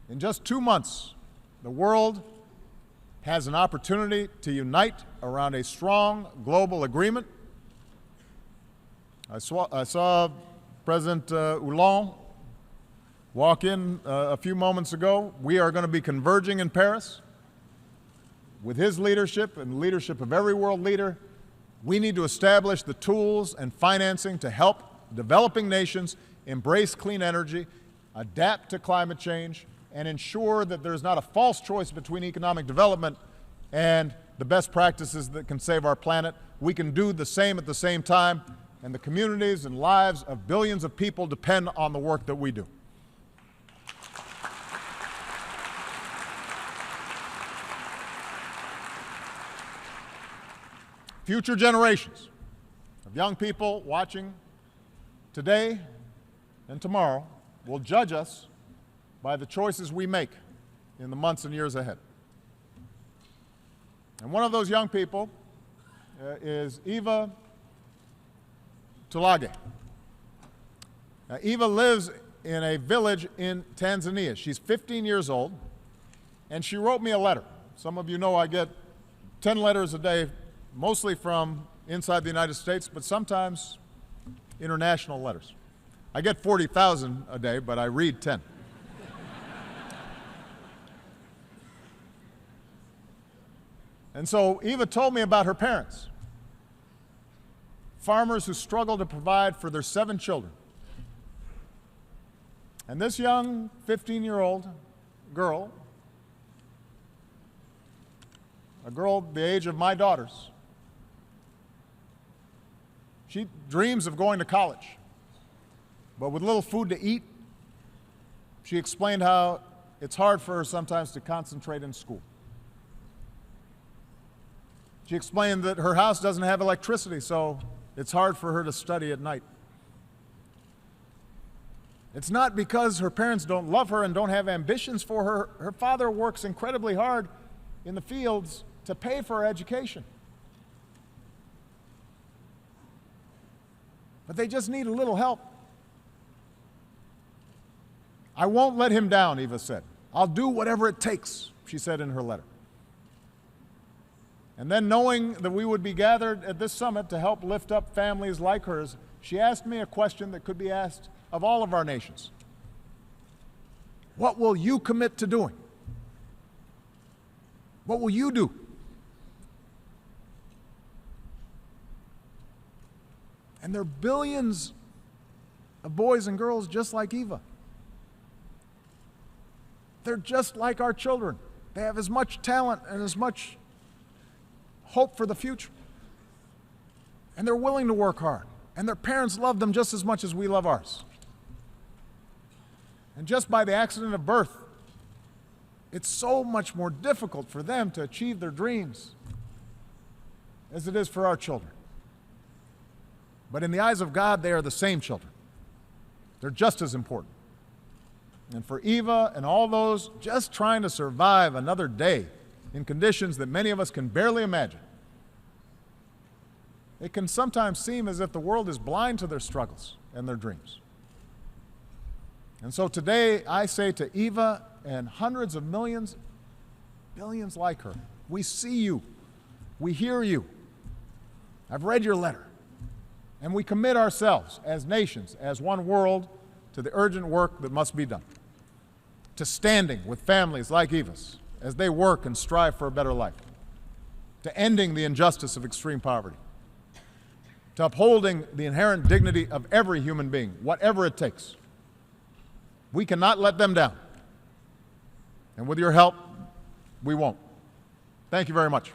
In just 2 months, the world has an opportunity to unite around a strong global agreement. I saw President Hollande walk in a few moments ago. We are going to be converging in Paris. With his leadership and the leadership of every world leader, we need to establish the tools and financing to help developing nations embrace clean energy, adapt to climate change, and ensure that there's not a false choice between economic development and the best practices that can save our planet. We can do the same at the same time, and the communities and lives of billions of people depend on the work that we do. Future generations of young people watching today and tomorrow will judge us by the choices we make in the months and years ahead. And one of those young people is Eva Tulage. Now, Eva lives in a village in Tanzania. She's 15 years old, and she wrote me a letter. Some of you know I get 10 letters a day, mostly from inside the United States, but sometimes international letters. I get 40,000 a day, but I read 10. And so Eva told me about her parents, farmers who struggle to provide for their 7 children. And this young 15-year-old girl, a girl the age of my daughters, she dreams of going to college, but with little food to eat, she explained how it's hard for her sometimes to concentrate in school. She explained that her house doesn't have electricity, so it's hard for her to study at night. It's not because her parents don't love her and don't have ambitions for her. Her father works incredibly hard in the fields to pay for her education. But they just need a little help. I won't let him down, Eva said. I'll do whatever it takes, she said in her letter. And then, knowing that we would be gathered at this summit to help lift up families like hers, she asked me a question that could be asked of all of our nations. What will you commit to doing? What will you do? And there are billions of boys and girls just like Eva. They're just like our children. They have as much talent and as much hope for the future. And they're willing to work hard. And their parents love them just as much as we love ours. And just by the accident of birth, it's so much more difficult for them to achieve their dreams as it is for our children. But in the eyes of God, they are the same children. They're just as important. And for Eva and all those just trying to survive another day in conditions that many of us can barely imagine, it can sometimes seem as if the world is blind to their struggles and their dreams. And so today I say to Eva and hundreds of millions, billions like her, we see you, we hear you. I've read your letter. And we commit ourselves as nations, as one world, to the urgent work that must be done, to standing with families like Eva's as they work and strive for a better life, to ending the injustice of extreme poverty, to upholding the inherent dignity of every human being, whatever it takes. We cannot let them down. And with your help, we won't. Thank you very much.